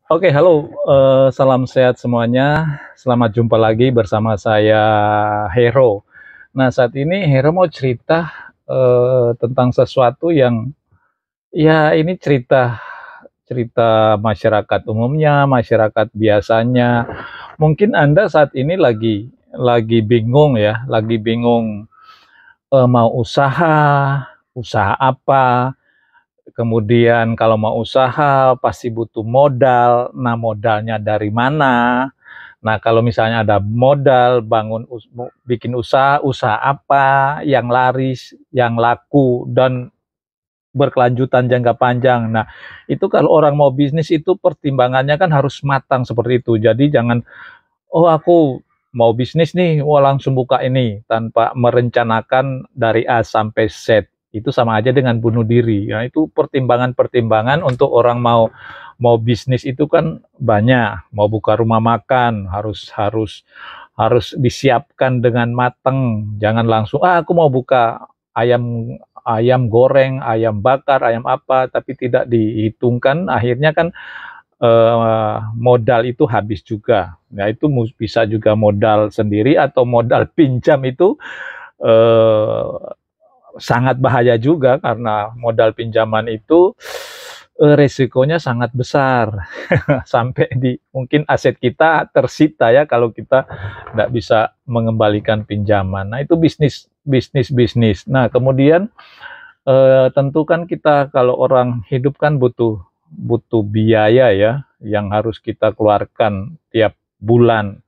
Oke, halo, salam sehat semuanya. Selamat jumpa lagi bersama saya Hero. Nah, saat ini Hero mau cerita tentang sesuatu yang ya ini cerita cerita masyarakat umumnya, masyarakat biasanya. Mungkin Anda saat ini lagi bingung ya, lagi bingung mau usaha apa. Kemudian kalau mau usaha pasti butuh modal. Nah, modalnya dari mana? Nah, kalau misalnya ada modal bikin usaha apa yang laris, yang laku dan berkelanjutan jangka panjang. Nah, itu kalau orang mau bisnis itu pertimbangannya kan harus matang seperti itu. Jadi jangan, oh aku mau bisnis nih, wah langsung buka ini tanpa merencanakan dari A sampai Z. Itu sama aja dengan bunuh diri. Nah, itu pertimbangan-pertimbangan untuk orang mau mau bisnis itu kan banyak. Mau buka rumah makan harus harus harus disiapkan dengan matang. Jangan langsung aku mau buka ayam ayam goreng, ayam bakar, ayam apa, tapi tidak dihitungkan. Akhirnya kan modal itu habis juga. Nah, itu bisa juga modal sendiri atau modal pinjam itu eh, sangat bahaya juga karena modal pinjaman itu resikonya sangat besar sampai di mungkin aset kita tersita ya kalau kita tidak bisa mengembalikan pinjaman. Nah, itu bisnis. Nah, kemudian tentu kan kita kalau orang hidup kan butuh butuh biaya ya yang harus kita keluarkan tiap bulan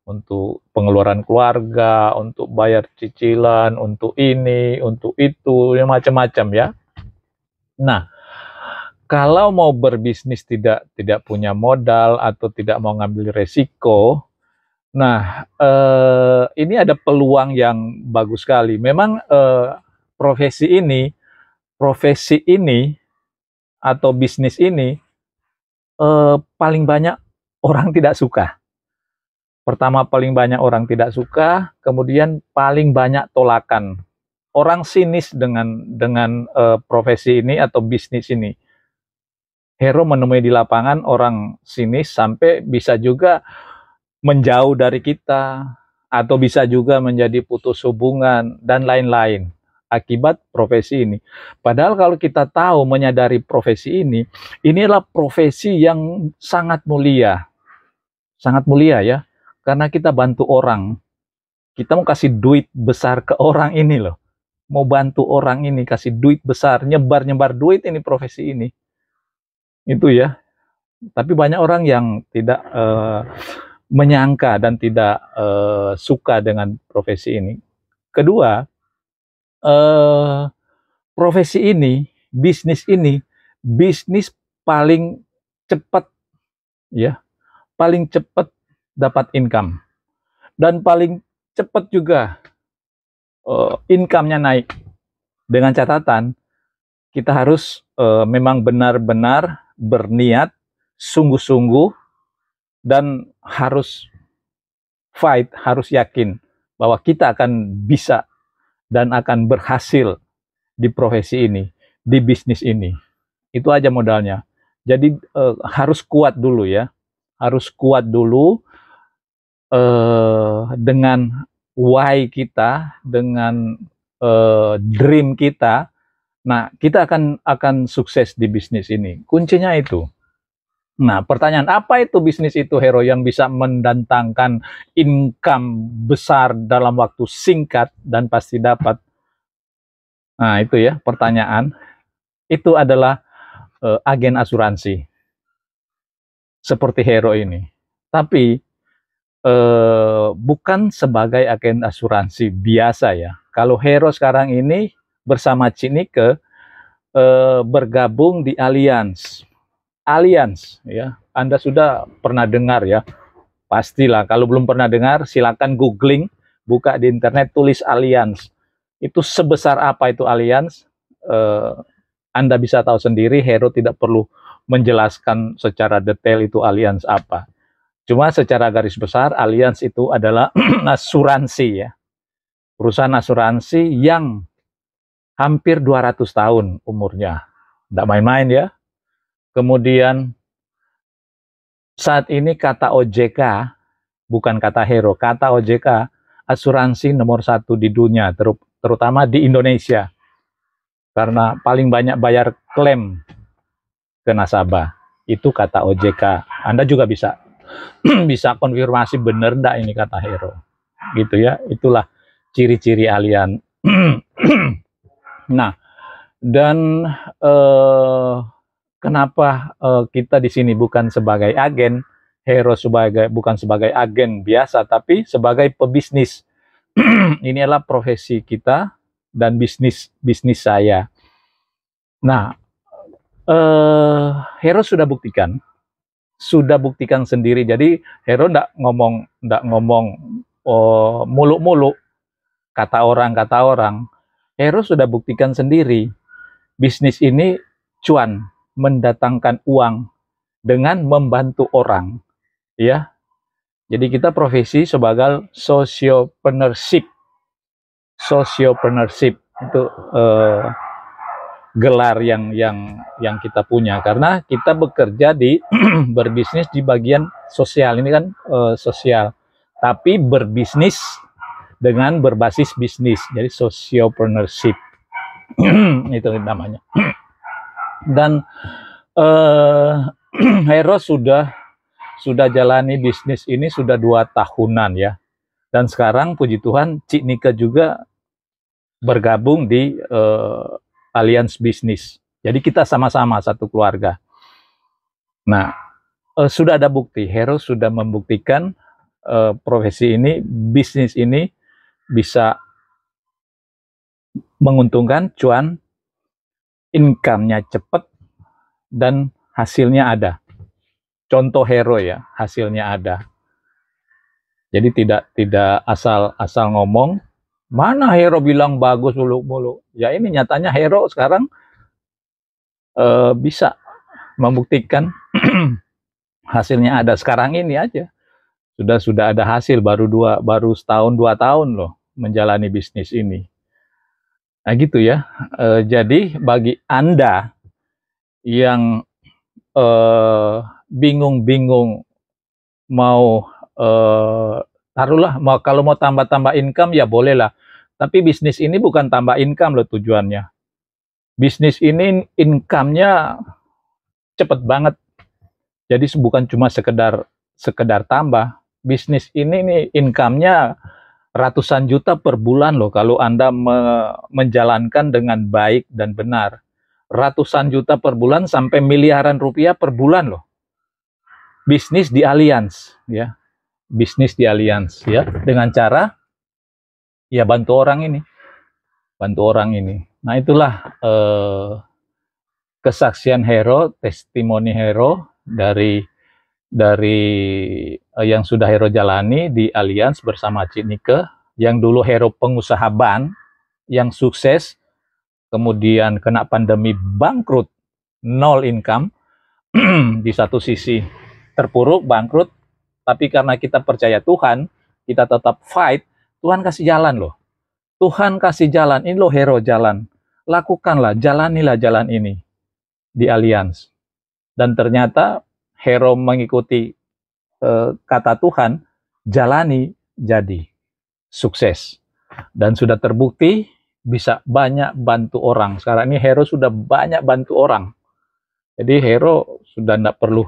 untuk pengeluaran keluarga, untuk bayar cicilan, untuk ini, untuk itu, ya macam-macam ya. Nah, kalau mau berbisnis tidak punya modal atau tidak mau ngambil resiko, nah ini ada peluang yang bagus sekali. Memang profesi ini atau bisnis ini paling banyak orang tidak suka. Pertama paling banyak orang tidak suka, kemudian paling banyak tolakan. Orang sinis dengan profesi ini atau bisnis ini. Hero menemui di lapangan orang sinis sampai bisa juga menjauh dari kita atau bisa juga menjadi putus hubungan dan lain-lain akibat profesi ini. Padahal kalau kita tahu menyadari profesi ini, inilah profesi yang sangat mulia ya, karena kita bantu orang. Kita mau kasih duit besar ke orang ini loh, mau bantu orang ini kasih duit besar, nyebar duit ini profesi ini, itu ya. Tapi banyak orang yang tidak menyangka dan tidak suka dengan profesi ini. Kedua, eh, profesi ini, bisnis paling cepat ya, paling cepat dapat income dan paling cepat juga income-nya naik. Dengan catatan kita harus memang benar-benar berniat, sungguh-sungguh dan harus fight, harus yakin bahwa kita akan bisa dan akan berhasil di profesi ini, di bisnis ini. Itu aja modalnya. Jadi harus kuat dulu ya, harus kuat dulu dengan why kita, dengan dream kita. Nah, kita akan sukses di bisnis ini. Kuncinya itu. Nah, pertanyaan apa itu bisnis itu, Hero, yang bisa mendatangkan income besar dalam waktu singkat dan pasti dapat? Nah, itu ya pertanyaan. Itu adalah agen asuransi seperti Hero ini. Tapi bukan sebagai agen asuransi biasa ya. Kalau Hero sekarang ini bersama Cinike bergabung di Allianz. Allianz ya. Anda sudah pernah dengar ya? Pastilah. Kalau belum pernah dengar, silakan googling, buka di internet, tulis Allianz. Itu sebesar apa itu Allianz? Eh, Anda bisa tahu sendiri. Hero tidak perlu menjelaskan secara detail itu Allianz apa. Cuma secara garis besar, Allianz itu adalah asuransi ya. Perusahaan asuransi yang hampir 200 tahun umurnya. Tidak main-main ya. Kemudian Saat ini kata OJK, bukan kata Hero, kata OJK, asuransi nomor 1 di dunia, terutama di Indonesia. Karena paling banyak bayar klaim ke nasabah. Itu kata OJK. Anda juga bisa bisa konfirmasi benar enggak ini kata Hero. Gitu ya, itulah ciri-ciri Allianz. Nah, dan kenapa kita di sini bukan sebagai agen, Hero bukan sebagai agen biasa, tapi sebagai pebisnis. Ini adalah profesi kita dan bisnis saya. Nah, Hero sudah buktikan sendiri. Jadi Hero ndak ngomong muluk-muluk kata orang. Hero sudah buktikan sendiri. Bisnis ini cuan, mendatangkan uang dengan membantu orang, ya. Jadi kita profesi sebagai sociopreneurship itu gelar yang kita punya, karena kita bekerja di berbisnis di bagian sosial. Ini kan sosial, tapi berbisnis dengan berbasis bisnis. Jadi sociopreneurship itu namanya. Dan Hero sudah jalani bisnis ini sudah 2 tahunan ya. Dan sekarang puji Tuhan Cik Nika juga bergabung di Allianz Bisnis. Jadi kita sama-sama satu keluarga. Nah, sudah ada bukti. Hero sudah membuktikan profesi ini, bisnis ini bisa menguntungkan, cuan, income-nya cepat, dan hasilnya ada. Contoh Hero ya, hasilnya ada. Jadi tidak asal ngomong, mana Hero bilang bagus mulu. Ya ini nyatanya Hero sekarang bisa membuktikan hasilnya ada. Sekarang ini aja sudah ada hasil, baru setahun 2 tahun loh menjalani bisnis ini. Nah gitu ya. Jadi bagi Anda yang bingung-bingung mau taruhlah kalau mau tambah income ya boleh lah. Tapi bisnis ini bukan tambah income loh tujuannya. Bisnis ini income-nya cepet banget. Jadi bukan cuma sekedar tambah. Bisnis ini nih income-nya ratusan juta per bulan loh kalau Anda menjalankan dengan baik dan benar. Ratusan juta per bulan sampai miliaran rupiah per bulan loh. Bisnis di Allianz ya. Bisnis di Allianz ya, dengan cara ya bantu orang ini. Nah itulah kesaksian Hero, testimoni Hero dari yang sudah Hero jalani di Allianz bersama Cik Nike, yang dulu Hero pengusaha ban yang sukses, kemudian kena pandemi bangkrut, nol income. Di satu sisi terpuruk, bangkrut, tapi karena kita percaya Tuhan, kita tetap fight, Tuhan kasih jalan loh. Tuhan kasih jalan, ini loh Hero jalan. Lakukanlah, jalanilah jalan ini di Allianz. Dan ternyata Hero mengikuti kata Tuhan, jalani, jadi sukses. Dan sudah terbukti bisa banyak bantu orang. Sekarang ini Hero sudah banyak bantu orang. Jadi Hero sudah tidak perlu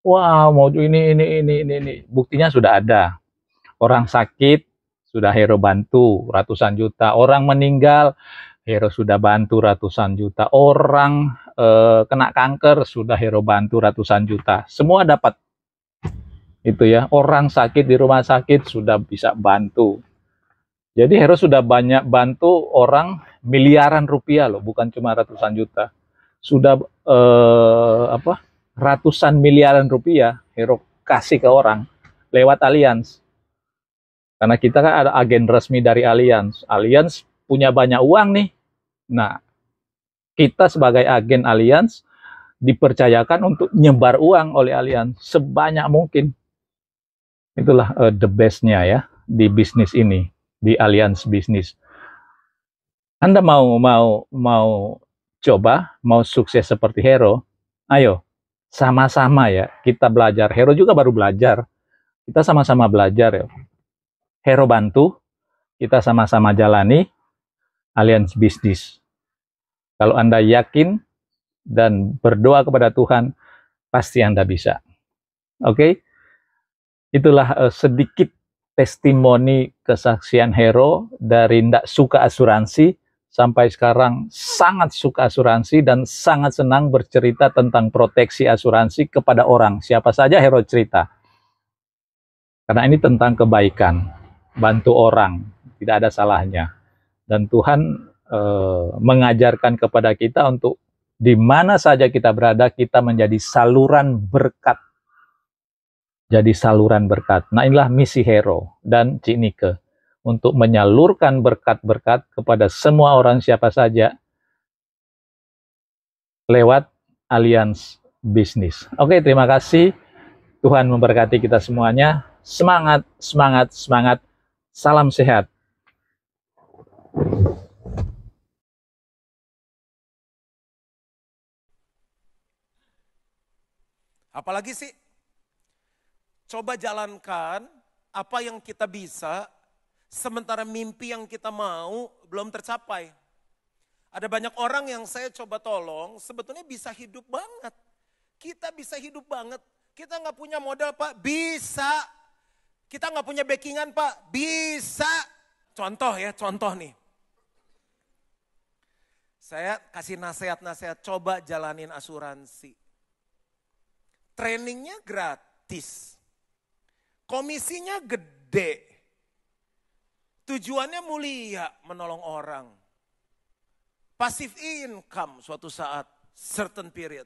wah mau ini. Buktinya sudah ada. Orang sakit sudah Hero bantu ratusan juta. Orang meninggal Hero sudah bantu ratusan juta. Orang kena kanker sudah Hero bantu ratusan juta. Semua dapat. Itu ya. Orang sakit di rumah sakit sudah bisa bantu. Jadi Hero sudah banyak bantu orang miliaran rupiah loh, bukan cuma ratusan juta. Sudah ratusan miliaran rupiah Hero kasih ke orang lewat Allianz. Karena kita kan ada agen resmi dari Allianz. Allianz punya banyak uang nih. Nah, kita sebagai agen Allianz dipercayakan untuk nyebar uang oleh Allianz sebanyak mungkin. Itulah the best-nya ya di bisnis ini, di Allianz Bisnis. Anda mau coba, mau sukses seperti Hero? Ayo, sama-sama ya, kita belajar. Hero juga baru belajar. Kita sama-sama belajar ya. Hero bantu, kita sama-sama jalani Alliance Bisnis. Kalau Anda yakin dan berdoa kepada Tuhan, pasti Anda bisa. Oke? Itulah sedikit testimoni kesaksian Hero dari tidak suka asuransi sampai sekarang sangat suka asuransi dan sangat senang bercerita tentang proteksi asuransi kepada orang. Siapa saja Hero cerita. Karena ini tentang kebaikan, bantu orang, tidak ada salahnya. Dan Tuhan mengajarkan kepada kita untuk di mana saja kita berada, kita menjadi saluran berkat. Jadi saluran berkat. Nah, inilah misi Hero dan Cik Nike untuk menyalurkan berkat-berkat kepada semua orang siapa saja lewat Alliance Bisnis. Oke, terima kasih. Tuhan memberkati kita semuanya. Semangat, semangat, semangat. Salam sehat. Apalagi sih? Coba jalankan apa yang kita bisa, sementara mimpi yang kita mau belum tercapai. Ada banyak orang yang saya coba tolong, sebetulnya bisa hidup banget. Kita bisa hidup banget. Kita nggak punya modal Pak, bisa. Kita nggak punya backingan Pak, bisa. Contoh ya, contoh nih. Saya kasih nasihat-nasihat, coba jalanin asuransi. Trainingnya gratis. Komisinya gede. Tujuannya mulia, menolong orang. Passive income suatu saat, certain period.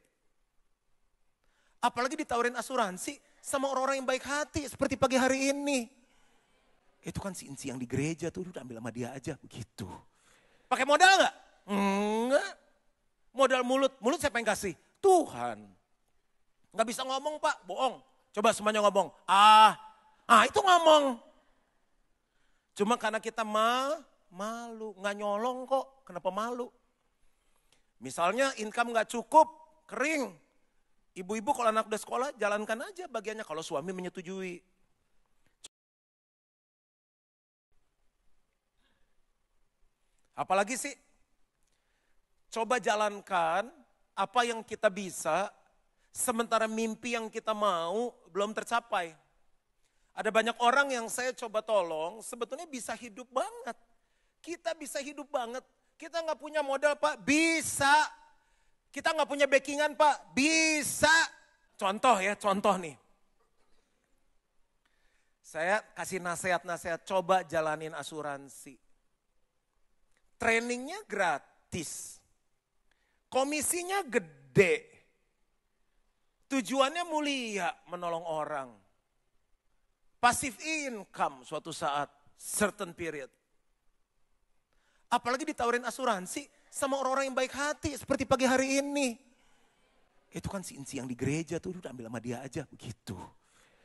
Apalagi ditawarin asuransi sama orang-orang yang baik hati seperti pagi hari ini. Itu kan si Inci yang di gereja tuh, udah ambil sama dia aja begitu. Pakai modal nggak? Enggak. Modal mulut siapa yang kasih? Tuhan. Nggak bisa ngomong Pak, bohong. Coba semuanya ngomong. Itu ngomong. Cuma karena kita malu, nggak nyolong kok. Kenapa malu? Misalnya income nggak cukup, kering. Ibu-ibu kalau anak udah sekolah, jalankan aja bagiannya kalau suami menyetujui. Apalagi sih? Coba jalankan apa yang kita bisa, sementara mimpi yang kita mau belum tercapai. Ada banyak orang yang saya coba tolong, sebetulnya bisa hidup banget. Kita bisa hidup banget. Kita nggak punya modal Pak, bisa. Kita nggak punya backingan Pak, bisa. Contoh ya, contoh nih. Saya kasih nasihat-nasihat, coba jalanin asuransi. Trainingnya gratis. Komisinya gede. Tujuannya mulia, menolong orang. Passive income suatu saat, certain period. Apalagi ditawarin asuransi sama orang-orang yang baik hati seperti pagi hari ini. Itu kan si Inci yang di gereja tuh, udah ambil sama dia aja begitu.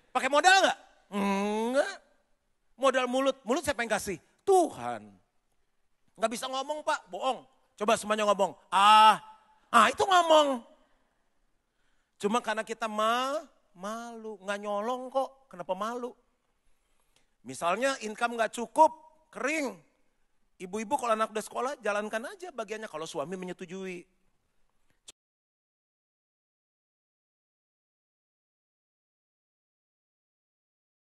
Pakai modal nggak? Enggak. Modal mulut siapa yang kasih? Tuhan. Nggak bisa ngomong Pak, bohong. Coba semuanya ngomong. Itu ngomong. Cuma karena kita malu, nggak nyolong kok. Kenapa malu? Misalnya income nggak cukup, kering. Ibu-ibu kalau anak udah sekolah, jalankan aja bagiannya kalau suami menyetujui.